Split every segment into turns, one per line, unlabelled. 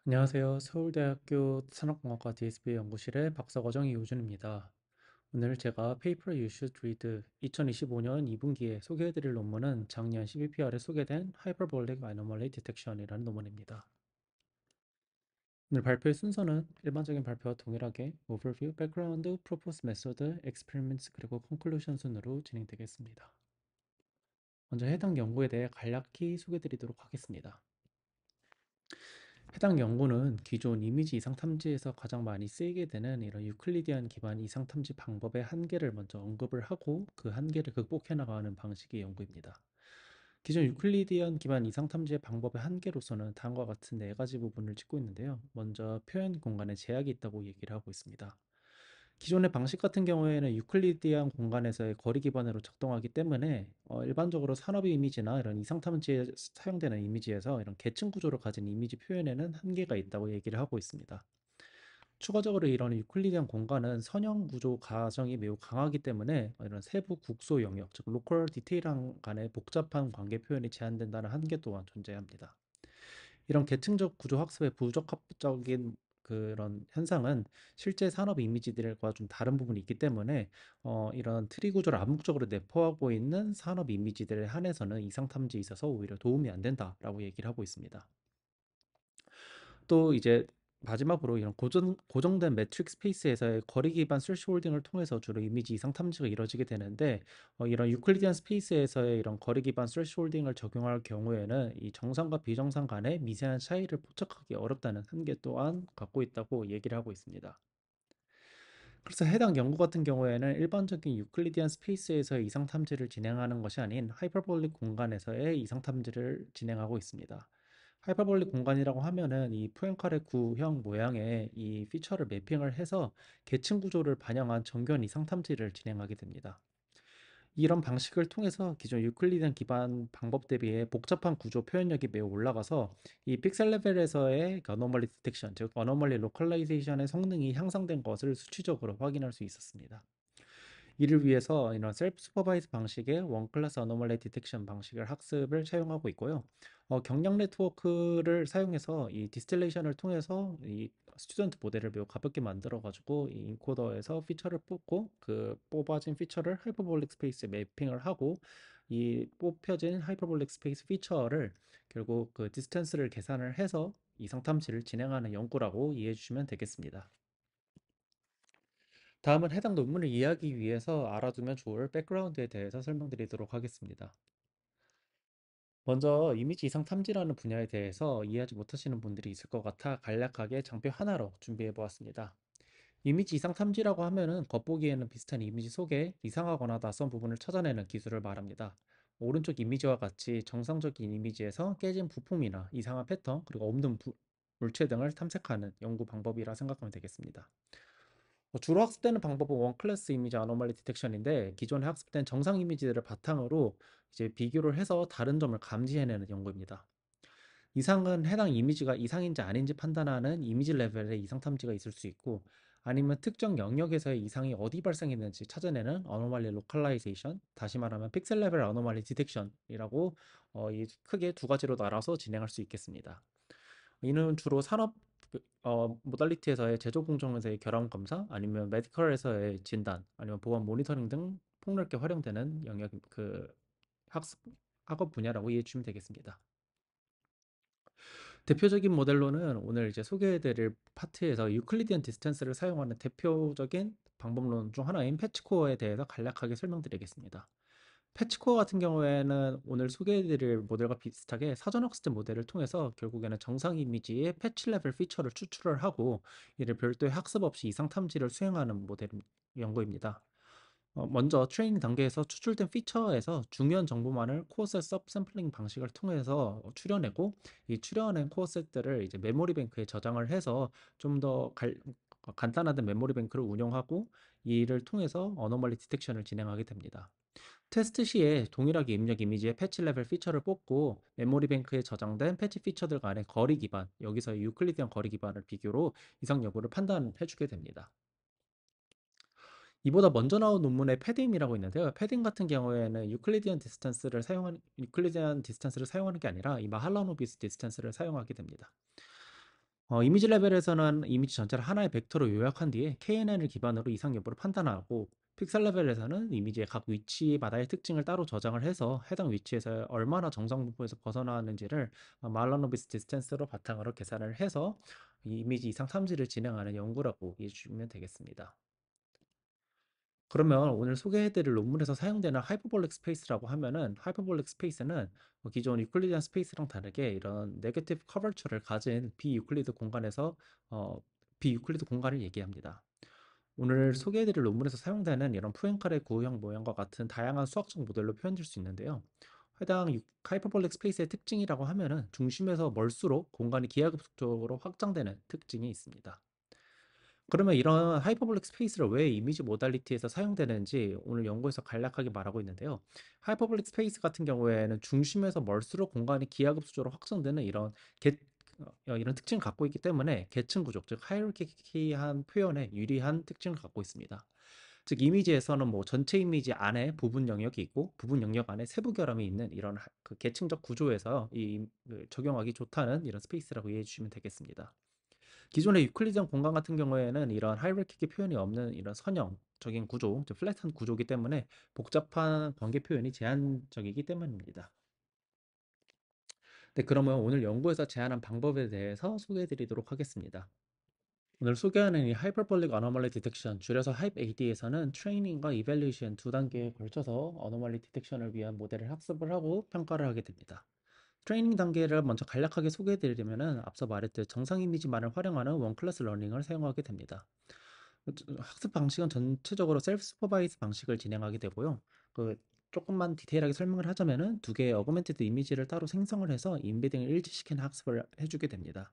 안녕하세요. 서울대학교 산업공학과 DSP 연구실의 박사과정 이호준입니다. 오늘 제가 페이퍼 You Should Read 2025년 2분기에 소개해드릴 논문은 작년 12PR에 소개된 Hyperbolic Anomaly Detection이라는 논문입니다. 오늘 발표의 순서는 일반적인 발표와 동일하게 Overview, Background, Proposed Method, Experiments 그리고 Conclusion 순으로 진행되겠습니다. 먼저 해당 연구에 대해 간략히 소개드리도록 하겠습니다. 해당 연구는 기존 이미지 이상 탐지에서 가장 많이 쓰이게 되는 이런 유클리디안 기반 이상 탐지 방법의 한계를 먼저 언급을 하고 그 한계를 극복해 나가는 방식의 연구입니다. 기존 유클리디안 기반 이상 탐지의 방법의 한계로서는 다음과 같은 네 가지 부분을 짚고 있는데요. 먼저 표현 공간에 제약이 있다고 얘기를 하고 있습니다. 기존의 방식 같은 경우에는 유클리디안 공간에서의 거리 기반으로 작동하기 때문에 일반적으로 산업 이미지나 이런 이상 탐지에 사용되는 이미지에서 이런 계층 구조를 가진 이미지 표현에는 한계가 있다고 얘기를 하고 있습니다. 추가적으로 이런 유클리디안 공간은 선형 구조 가정이 매우 강하기 때문에 이런 세부 국소 영역, 즉 로컬 디테일한 간의 복잡한 관계 표현이 제한된다는 한계 또한 존재합니다. 이런 계층적 구조 학습의 부적합적인 그런 현상은 실제 산업 이미지들과 좀 다른 부분이 있기 때문에 이런 트리 구조를 암묵적으로 내포하고 있는 산업 이미지들에 한해서는 이상 탐지에 있어서 오히려 도움이 안 된다라고 얘기를 하고 있습니다. 또 이제 마지막으로 이런 고정된 매트릭 스페이스에서의 거리 기반 스레시홀딩을 통해서 주로 이미지 이상 탐지가 이루어지게 되는데 이런 유클리디안 스페이스에서의 이런 거리 기반 스레시홀딩을 적용할 경우에는 이 정상과 비정상 간의 미세한 차이를 포착하기 어렵다는 한계 또한 갖고 있다고 얘기를 하고 있습니다. 그래서 해당 연구 같은 경우에는 일반적인 유클리디안 스페이스에서의 이상 탐지를 진행하는 것이 아닌 하이퍼볼릭 공간에서의 이상 탐지를 진행하고 있습니다. 하이퍼볼릭 공간이라고 하면은 이 포엔카레 구형 모양의 이 피처를 매핑을 해서 계층 구조를 반영한 정교한 이상 탐지를 진행하게 됩니다. 이런 방식을 통해서 기존 유클리디안 기반 방법 대비해 복잡한 구조 표현력이 매우 올라가서 이 픽셀 레벨에서의 어노멀리 디텍션, 즉 어노멀리 로컬라이제이션의 성능이 향상된 것을 수치적으로 확인할 수 있었습니다. 이를 위해서 이런 셀프 슈퍼바이즈 방식의 원 클래스 어노멀리 디텍션 방식을 학습을 사용하고 있고요. 경량 네트워크를 사용해서 이 디스틸레이션을 통해서 이 스튜던트 모델을 매우 가볍게 만들어 가지고 이 인코더에서 피처를 뽑고 그 뽑아진 피처를 하이퍼볼릭 스페이스에 매핑을 하고 이 뽑혀진 하이퍼볼릭 스페이스 피처를 결국 그 디스턴스를 계산을 해서 이상 탐지를 진행하는 연구라고 이해해 주시면 되겠습니다. 다음은 해당 논문을 이해하기 위해서 알아두면 좋을 백그라운드에 대해서 설명드리도록 하겠습니다. 먼저 이미지 이상 탐지라는 분야에 대해서 이해하지 못하시는 분들이 있을 것 같아 간략하게 장표 하나로 준비해 보았습니다. 이미지 이상 탐지라고 하면은 겉보기에는 비슷한 이미지 속에 이상하거나 낯선 부분을 찾아내는 기술을 말합니다. 오른쪽 이미지와 같이 정상적인 이미지에서 깨진 부품이나 이상한 패턴, 그리고 없는 물체 등을 탐색하는 연구 방법이라 생각하면 되겠습니다. 주로 학습되는 방법은 원클래스 이미지 아노말리 디텍션인데 기존에 학습된 정상 이미지들을 바탕으로 이제 비교를 해서 다른 점을 감지해내는 연구입니다. 이상은 해당 이미지가 이상인지 아닌지 판단하는 이미지 레벨의 이상 탐지가 있을 수 있고 아니면 특정 영역에서의 이상이 어디 발생했는지 찾아내는 어노말리 로컬라이제이션, 다시 말하면 픽셀 레벨 어노말리 디텍션이라고 이 크게 두 가지로 나눠서 진행할 수 있겠습니다. 이는 주로 산업 모달리티에서의 제조 공정에서의 결함 검사 아니면 메디컬에서의 진단 아니면 보안 모니터링 등 폭넓게 활용되는 영역 그 학습 학업 분야라고 이해해 주시면 되겠습니다. 대표적인 모델로는 오늘 이제 소개해드릴 파트에서 유클리디안 디스턴스를 사용하는 대표적인 방법론 중 하나인 패치코어에 대해서 간략하게 설명드리겠습니다. 패치코어 같은 경우에는 오늘 소개해드릴 모델과 비슷하게 사전학습된 모델을 통해서 결국에는 정상 이미지의 패치 레벨 피처를 추출을 하고 이를 별도의 학습 없이 이상 탐지를 수행하는 모델 연구입니다. 먼저 트레이닝 단계에서 추출된 피처에서 중요한 정보만을 코어셋 서브샘플링 방식을 통해서 추려내고 이 추려낸 코어셋들을 이제 메모리 뱅크에 저장을 해서 좀 더 간단한 메모리 뱅크를 운영하고 이를 통해서 어노멀리 디텍션을 진행하게 됩니다. 테스트 시에 동일하게 입력 이미지의 패치 레벨 피처를 뽑고 메모리 뱅크에 저장된 패치 피처들 간의 거리 기반, 여기서 유클리디안 거리 기반을 비교로 이상 여부를 판단해 주게 됩니다. 이보다 먼저 나온 논문에 패딩이라고 있는데요. 패딩 같은 경우에는 유클리디안 디스턴스를 사용하는 게 아니라 이 마할라노비스 디스턴스를 사용하게 됩니다. 이미지 레벨에서는 이미지 전체를 하나의 벡터로 요약한 뒤에 KNN을 기반으로 이상 여부를 판단하고, 픽셀 레벨에서는 이미지의 각 위치마다의 특징을 따로 저장을 해서 해당 위치에서 얼마나 정상 분포에서 벗어나는지를 말라노비스 디스텐스로 바탕으로 계산을 해서 이 이미지 이상 탐지를 진행하는 연구라고 이해해 주시면 되겠습니다. 그러면 오늘 소개해드릴 논문에서 사용되는 하이퍼볼릭 스페이스라고 하면은, 하이퍼볼릭 스페이스는 기존 유클리디안 스페이스랑 다르게 이런 네게티브 커버처를 가진 비유클리드 공간에서 어, 비유클리드 공간을 얘기합니다. 오늘 소개해드릴 논문에서 사용되는 이런 푸앤칼의 구형 모형과 같은 다양한 수학적 모델로 표현될 수 있는데요. 해당 하이퍼볼릭 스페이스의 특징이라고 하면은 중심에서 멀수록 공간이 기하급수적으로 확장되는 특징이 있습니다. 그러면 이런 하이퍼볼릭 스페이스를 왜 이미지 모달리티에서 사용되는지 오늘 연구에서 간략하게 말하고 있는데요. 하이퍼볼릭 스페이스 같은 경우에는 중심에서 멀수록 공간이 기하급수적으로 확장되는 이런 특징을 갖고 있기 때문에 계층 구조, 즉 하이라키한 표현에 유리한 특징을 갖고 있습니다. 즉 이미지에서는 뭐 전체 이미지 안에 부분 영역이 있고 부분 영역 안에 세부 결함이 있는 이런 그 계층적 구조에서 적용하기 좋다는 이런 스페이스라고 이해해 주시면 되겠습니다. 기존의 유클리디안 공간 같은 경우에는 이런 하이라키키 표현이 없는 이런 선형적인 구조, 즉 플랫한 구조이기 때문에 복잡한 관계 표현이 제한적이기 때문입니다. 네, 그러면 오늘 연구에서 제안한 방법에 대해서 소개해 드리도록 하겠습니다. 오늘 소개하는 이 하이퍼볼릭 어노멀리 디텍션, 줄여서 HypeAD에서는 트레이닝과 이밸루에이션 두 단계에 걸쳐서 어노멀리 디텍션을 위한 모델을 학습을 하고 평가를 하게 됩니다. 트레이닝 단계를 먼저 간략하게 소개해 드리려면은 앞서 말했듯 정상 이미지만을 활용하는 원 클래스 러닝을 사용하게 됩니다. 학습 방식은 전체적으로 셀프 슈퍼바이즈 방식을 진행하게 되고요. 그 조금만 디테일하게 설명을 하자면은 두 개의 어그멘티드 이미지를 따로 생성을 해서 인베딩을 일치시키는 학습을 해주게 됩니다.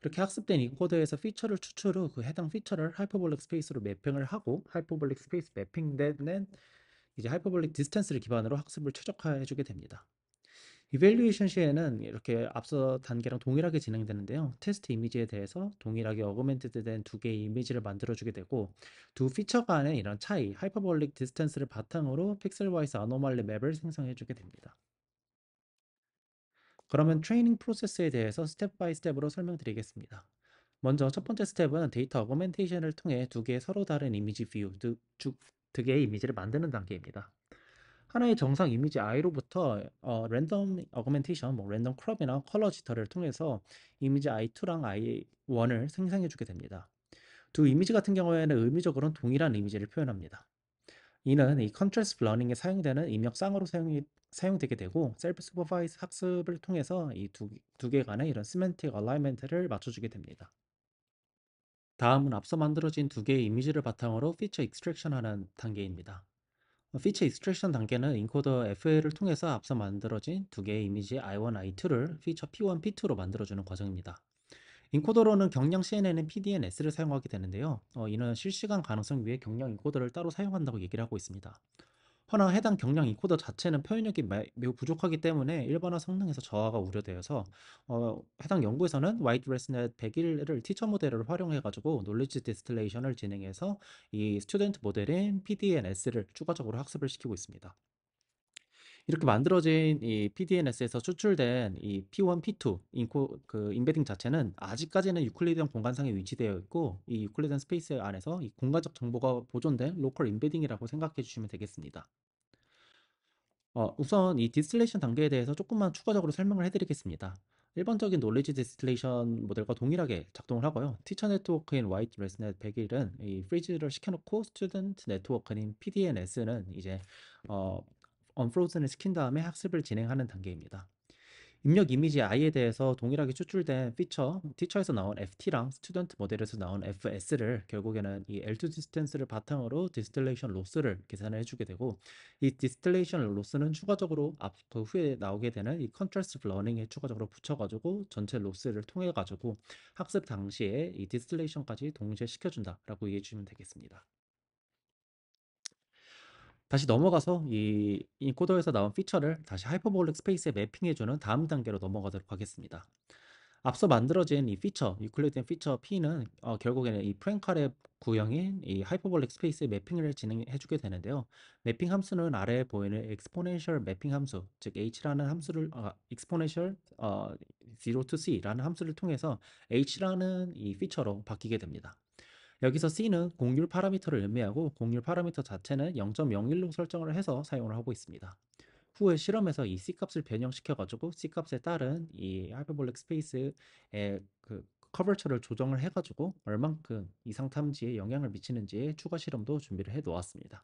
이렇게 학습된 이 코드에서 피처를 추출 후 그 해당 피처를 하이퍼볼릭 스페이스로 매핑을 하고, 하이퍼볼릭 스페이스 매핑된 이제 하이퍼볼릭 디스턴스를 기반으로 학습을 최적화해 주게 됩니다. 이밸류에이션 시에는 이렇게 앞서 단계랑 동일하게 진행되는데요. 테스트 이미지에 대해서 동일하게 어그멘티드 된 두 개의 이미지를 만들어주게 되고, 두 피처 간의 이런 차이, 하이퍼볼릭 디스턴스를 바탕으로 픽셀와이즈 아노말리 맵을 생성해주게 됩니다. 그러면 트레이닝 프로세스에 대해서 스텝 바이 스텝으로 설명드리겠습니다. 먼저 첫 번째 스텝은 데이터 어그멘테이션을 통해 두 개의 서로 다른 이미지 뷰, 두 개의 이미지를 만드는 단계입니다. 하나의 정상 이미지 i로부터 랜덤 어그멘테이션, 뭐 랜덤 크롭이나 컬러 지터를 통해서 이미지 i2랑 i1을 생성해 주게 됩니다. 두 이미지 같은 경우에는 의미적으로는 동일한 이미지를 표현합니다. 이는 이 컨트라스트 러닝에 사용되는 입력쌍으로 사용되게 되고, 셀프 슈퍼바이즈 학습을 통해서 이 두 개 간의 이런 시멘틱 얼라이먼트를 맞춰주게 됩니다. 다음은 앞서 만들어진 두 개의 이미지를 바탕으로 피처 익스트랙션 하는 단계입니다. 피처 익스트랙션 단계는 인코더 FA를 통해서 앞서 만들어진 두 개의 이미지 I1, I2를 피처 P1, P2로 만들어주는 과정입니다. 인코더로는 경량 CNN인 PDNS를 사용하게 되는데요. 이는 실시간 가능성 위해 경량 인코더를 따로 사용한다고 얘기를 하고 있습니다. 허나 해당 경량 인코더 자체는 표현력이 매우 부족하기 때문에 일반화 성능에서 저하가 우려되어서 해당 연구에서는 와이드 레스넷 101을 티처 모델을 활용해가지고 놀리지 디스틸레이션을 진행해서 이 스튜던트 모델인 PDNS를 추가적으로 학습을 시키고 있습니다. 이렇게 만들어진 이 PDNS에서 추출된 이 P1, P2 인베딩 자체는 아직까지는 유클리디안 공간상에 위치되어 있고, 이 유클리디안 스페이스 안에서 이 공간적 정보가 보존된 로컬 인베딩이라고 생각해 주시면 되겠습니다. 우선 이 디스틸레이션 단계에 대해서 조금만 추가적으로 설명을 해드리겠습니다. 일반적인 놀리지 디스틸레이션 모델과 동일하게 작동을 하고요. 티처 네트워크인 화이트 레스넷 101은 이 프리즈를 시켜놓고, 스튜던트 네트워크인 PDNS는 이제 어, 언프로즌을 시킨 다음에 학습을 진행하는 단계입니다. 입력 이미지 i에 대해서 동일하게 추출된 피처, 티처에서 나온 FT랑 스튜던트 모델에서 나온 FS를 결국에는 이 L2 디스턴스를 바탕으로 디스틸레이션 로스를 계산해 주게 되고, 이 디스틸레이션 로스는 추가적으로 그 후에 나오게 되는 이 컨트라스트 러닝에 추가적으로 붙여가지고 전체 로스를 통해 가지고 학습 당시에 이 디스틸레이션까지 동시에 시켜준다라고 이해해 주시면 되겠습니다. 다시 넘어가서 이 인코더에서 나온 피처를 다시 하이퍼볼릭 스페이스에 매핑해주는 다음 단계로 넘어가도록 하겠습니다. 앞서 만들어진 이 피처, 유클리드의 피처 P는 결국에는 이 프랭칼의 구형인 이 하이퍼볼릭 스페이스의 매핑을 진행해주게 되는데요. 매핑 함수는 아래에 보이는 exponential 매핑 함수, 즉 h라는 함수를 exponential 0 to c라는 함수를 통해서 h라는 이 피처로 바뀌게 됩니다. 여기서 c는 공률 파라미터를 의미하고 공률 파라미터 자체는 0.01로 설정을 해서 사용을 하고 있습니다. 후에 실험에서 이 C 값을 변형시켜가지고 C 값에 따른 이 하이퍼볼릭 스페이스의 그 커버처를 조정을 해가지고 얼만큼 이상 탐지에 영향을 미치는지의 추가 실험도 준비를 해 놓았습니다.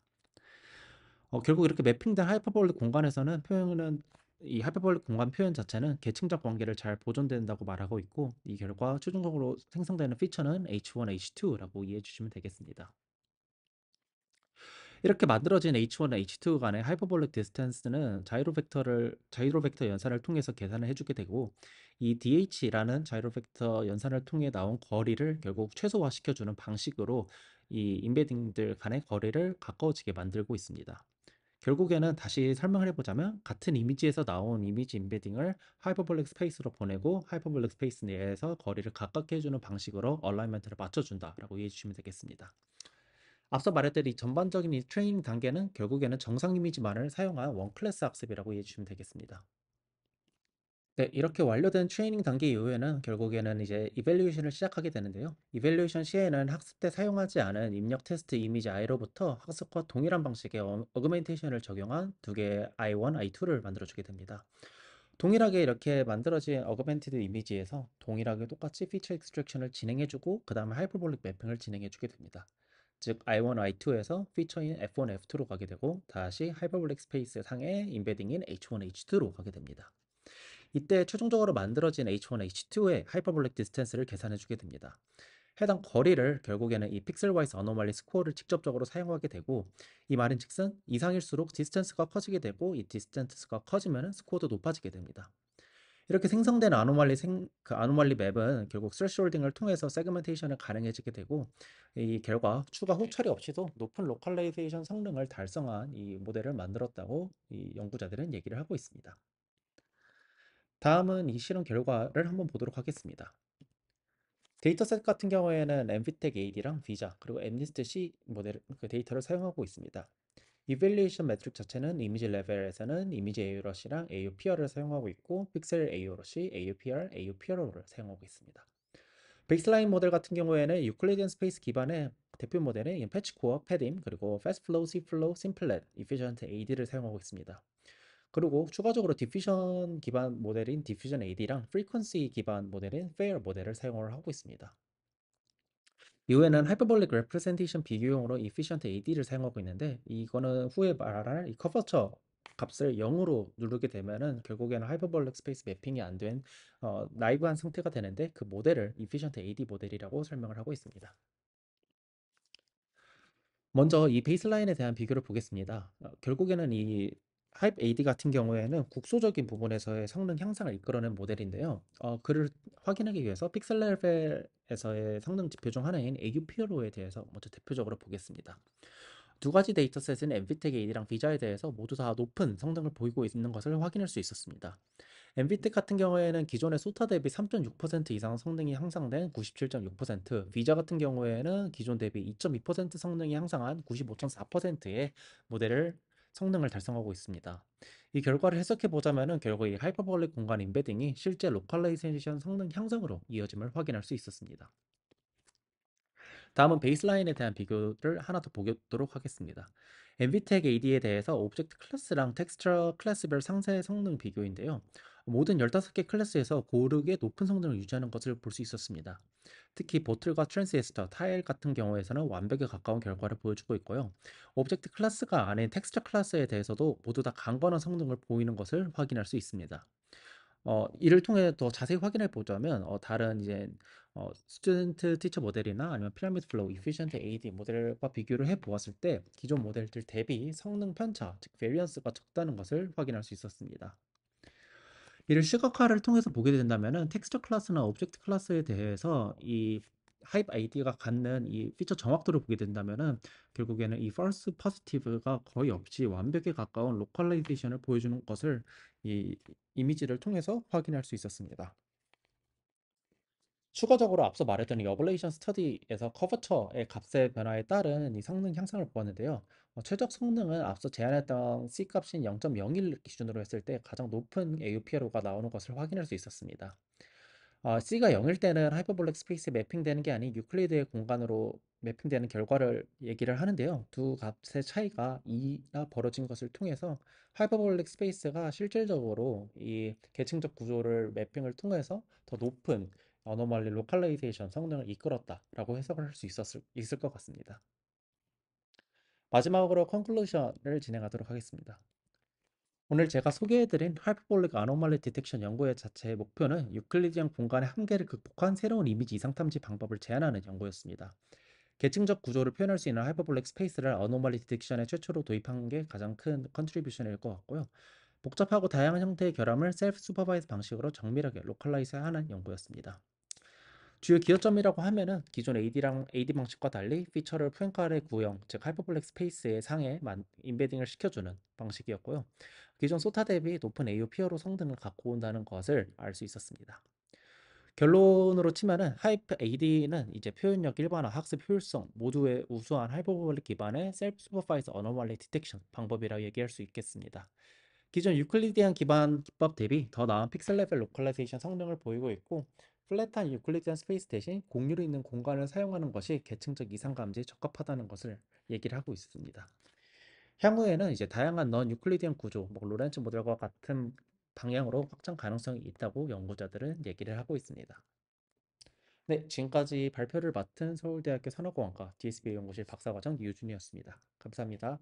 결국 이렇게 매핑된 하이퍼볼릭 공간에서는 표현은 이 하이퍼볼릭 공간 표현 자체는 계층적 관계를 잘 보존된다고 말하고 있고 이 결과 최종적으로 생성되는 피처는 H1, H2라고 이해해 주시면 되겠습니다. 이렇게 만들어진 H1, H2 간의 하이퍼볼릭 디스턴스는 자이로 벡터 연산을 통해서 계산을 해주게 되고 이 DH라는 자이로 벡터 연산을 통해 나온 거리를 결국 최소화시켜주는 방식으로 이 인베딩들 간의 거리를 가까워지게 만들고 있습니다. 결국에는 다시 설명을 해보자면 같은 이미지에서 나온 이미지 인베딩을 하이퍼볼릭 스페이스로 보내고 하이퍼볼릭 스페이스 내에서 거리를 가깝게 해주는 방식으로 얼라이먼트를 맞춰준다라고 이해해 주시면 되겠습니다. 앞서 말했듯이 전반적인 이 트레이닝 단계는 결국에는 정상 이미지만을 사용한 원 클래스 학습이라고 이해해 주시면 되겠습니다. 네, 이렇게 완료된 트레이닝 단계 이후에는 결국에는 이제 이밸류에이션을 시작하게 되는데요. 이밸류에이션 시에는 학습 때 사용하지 않은 입력 테스트 이미지 i로부터 학습과 동일한 방식의 어그멘테이션을 적용한 두 개의 i1, i2를 만들어주게 됩니다. 동일하게 이렇게 만들어진 어그멘티드 이미지에서 동일하게 똑같이 피처 익스트랙션을 진행해주고 그 다음에 하이퍼볼릭 매핑을 진행해주게 됩니다. 즉 i1, i2에서 피처인 f1, f2로 가게 되고 다시 하이퍼볼릭 스페이스 상의 인베딩인 h1, h2로 가게 됩니다. 이때 최종적으로 만들어진 h1, h2의 하이퍼볼릭 디스턴스를 계산해 주게 됩니다. 해당 거리를 결국에는 이 픽셀 와이즈 어노멀리 스코어를 직접적으로 사용하게 되고 이 말인즉슨 이상일수록 디스턴스가 커지게 되고 이 디스턴스가 커지면 스코어도 높아지게 됩니다. 이렇게 생성된 아노말리 맵은 결국 스레시홀딩을 통해서 세그멘테이션을 가능해지게 되고 이 결과 추가 호처리 없이도 높은 로컬라이제이션 성능을 달성한 이 모델을 만들었다고 이 연구자들은 얘기를 하고 있습니다. 다음은 이 실험 결과를 한번 보도록 하겠습니다. 데이터셋 같은 경우에는 엠피텍 AD랑 비자 그리고 엠니스트 C 모델 그 데이터를 사용하고 있습니다. 이밸리에이션 매트릭 자체는 이미지 레벨에서는 이미지 AURUSH랑 AUPR을 사용하고 있고 픽셀 AURUSH, AUPR, AUPRO를 사용하고 있습니다. 베이스라인 모델 같은 경우에는 유클리디언 스페이스 기반의 대표 모델인 패치코어, 패딤, 그리고 패스트플로우, C플로우, 심플렛, 이피션트 AD를 사용하고 있습니다. 그리고 추가적으로 디퓨전 기반 모델인 디퓨전 AD랑 프리퀀시 기반 모델인 페어 모델을 사용을 하고 있습니다. 이후에는 하이퍼볼릭 레프레젠테이션 비교용으로 이피션트 AD를 사용하고 있는데 이거는 후에 말할 이 커버처 값을 0으로 누르게 되면은 결국에는 하이퍼볼릭 스페이스 매핑이 안 된 나이브한 상태가 되는데 그 모델을 이피션트 AD 모델이라고 설명을 하고 있습니다. 먼저 이 베이스라인에 대한 비교를 보겠습니다. 결국에는 이 하이프 AD 같은 경우에는 국소적인 부분에서의 성능 향상을 이끌어낸 모델인데요. 그를 확인하기 위해서 픽셀 레벨에서의 성능 지표 중 하나인 AUPRO에 대해서 먼저 대표적으로 보겠습니다. 두 가지 데이터셋은 엔비텍 AD랑 비자에 대해서 모두 다 높은 성능을 보이고 있는 것을 확인할 수 있었습니다. 엔비텍 같은 경우에는 기존의 소타 대비 3.6% 이상 성능이 향상된 97.6%, 비자 같은 경우에는 기존 대비 2.2% 성능이 향상한 95.4%의 모델을 성능을 달성하고 있습니다. 이 결과를 해석해 보자면은 결국 이 하이퍼볼릭 공간 인베딩이 실제 로컬라이제이션 성능 향상으로 이어짐을 확인할 수 있었습니다. 다음은 베이스라인에 대한 비교를 하나 더 보도록 하겠습니다. 엔비텍 AD에 대해서 오브젝트 클래스랑 텍스처 클래스별 상세 성능 비교인데요. 모든 15개 클래스에서 고르게 높은 성능을 유지하는 것을 볼 수 있었습니다. 특히 보틀과 트랜시스터, 타일 같은 경우에서는 완벽에 가까운 결과를 보여주고 있고요. 오브젝트 클래스가 아닌 텍스처 클래스에 대해서도 모두 다 강건한 성능을 보이는 것을 확인할 수 있습니다. 이를 통해 더 자세히 확인해 보자면 다른 이제 스튜던트 티처 모델이나 아니면 피라미드 플로우, 이피션트 AD 모델과 비교를 해 보았을 때 기존 모델들 대비 성능 편차, 즉 베리언스가 적다는 것을 확인할 수 있었습니다. 이를 시각화를 통해서 보게 된다면은 텍스처 클래스나 오브젝트 클래스에 대해서 이 하이브 아이디가 갖는 이 피처 정확도를 보게 된다면은 결국에는 이 false positive가 거의 없이 완벽에 가까운 로컬라이제이션을 보여주는 것을 이 이미지를 통해서 확인할 수 있었습니다. 추가적으로 앞서 말했던 이 어블레이션 스터디에서 커버처의 값의 변화에 따른 이 성능 향상을 보았는데요. 최적 성능은 앞서 제안했던 C 값인 0.01 기준으로 했을 때 가장 높은 AUPLO가 나오는 것을 확인할 수 있었습니다. C가 0일 때는 하이퍼볼릭 스페이스에 매핑되는 게 아닌 유클리드의 공간으로 매핑되는 결과를 얘기를 하는데요. 두 값의 차이가 2나 벌어진 것을 통해서 하이퍼볼릭 스페이스가 실질적으로 이 계층적 구조를 매핑을 통해서 더 높은 어노멀리 로컬라이제이션 성능을 이끌었다라고 해석을 할 수 있을 것 같습니다. 마지막으로 컨클루션을 진행하도록 하겠습니다. 오늘 제가 소개해드린 하이퍼볼릭 아노말리 디텍션 연구의 자체의 목표는 유클리디안 공간의 한계를 극복한 새로운 이미지 이상 탐지 방법을 제안하는 연구였습니다. 계층적 구조를 표현할 수 있는 하이퍼볼릭 스페이스를 어노멀리 디텍션에 최초로 도입한 게 가장 큰 컨트리뷰션일 것 같고요. 복잡하고 다양한 형태의 결함을 셀프 슈퍼바이즈 방식으로 정밀하게 로컬라이즈하는 연구였습니다. 주요 기여점이라고 하면은 기존 AD 방식과 달리 피처를 포인트칼의 구형, 즉 하이퍼블랙 스페이스의 상에 인베딩을 시켜주는 방식이었고요. 기존 소타 대비 높은 AOPR로 성능을 갖고 온다는 것을 알 수 있었습니다. 결론으로 치면은 하이퍼 AD는 이제 표현력 일반화, 학습 효율성 모두의 우수한 하이퍼블릭 기반의 셀프 슈퍼바이즈 어노멀리 디텍션 방법이라고 얘기할 수 있겠습니다. 기존 유클리디안 기반 기법 대비 더 나은 픽셀 레벨 로컬라이제이션 성능을 보이고 있고, 플랫한 유클리디안 스페이스 대신 공유로 있는 공간을 사용하는 것이 계층적 이상 감지에 적합하다는 것을 얘기를 하고 있습니다. 향후에는 이제 다양한 넌 유클리디안 구조, 로렌츠 모델과 같은 방향으로 확장 가능성이 있다고 연구자들은 얘기를 하고 있습니다. 네, 지금까지 발표를 맡은 서울대학교 산업공학과 DSB 연구실 박사과정 유준이었습니다. 감사합니다.